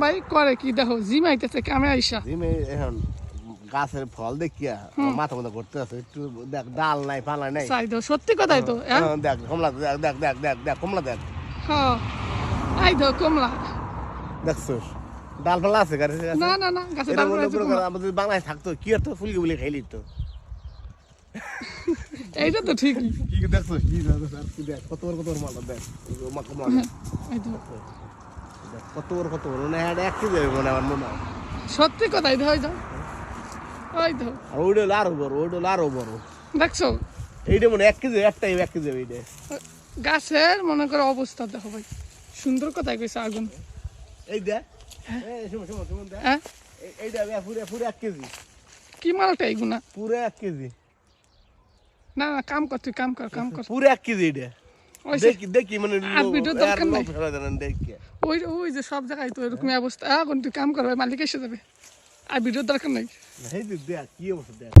ভাই করে কি দেখো জিম আইতেছে কামে আইসা জিমে এখন গাছের ফল দেখিয়া মাথা মতো করতে আছে একটু দেখ ডাল নাই পালা নাই চাই তো সত্যি কথাই তো দেখ কমলা দেখ দেখ দেখ দেখ দেখ কমলা দেখ হ্যাঁ আই তো কমলা দেখছোস ডাল পালা আছে গাছে না না না গাছে ডাল পালা আছে কমলা। আমাদের বাংলায় থাকতো কি আর তো ফুলকে বলে খাইলি তো এইটা তো ঠিকই কি দেখছোস কি দেখ কত বড় মাল দেখ কমলা এই তো কত বড় না এক কেজি হবে মনে আমার মনে হয় সত্যি কথাই তো ওই তো ওই তো আর ওইটা আরো বড় দেখছো এইটা মনে 1 কেজি একটাই 1 কেজি হবে এইটা গাছের মনে করো অবস্থা দেখো ভাই সুন্দর কথাই কইছে আগুন এই দেখ এই শুন দেখ হ্যাঁ এইটা পুরো 1 কেজি কি মালটা এইগুনা পুরো 1 কেজি না না কাম কর তুই কাম কর পুরো 1 কেজি এটা ওই দেখি মানে আর ভিডিও দরকার নাই দেখি ওই ওই যে সব জায়গায় তো এরকম অবস্থা এখন তুই কাম কর ভাই মালিক এসে যাবে আর ভিডিওর দরকার নাই দেখ কি অবস্থা দেখ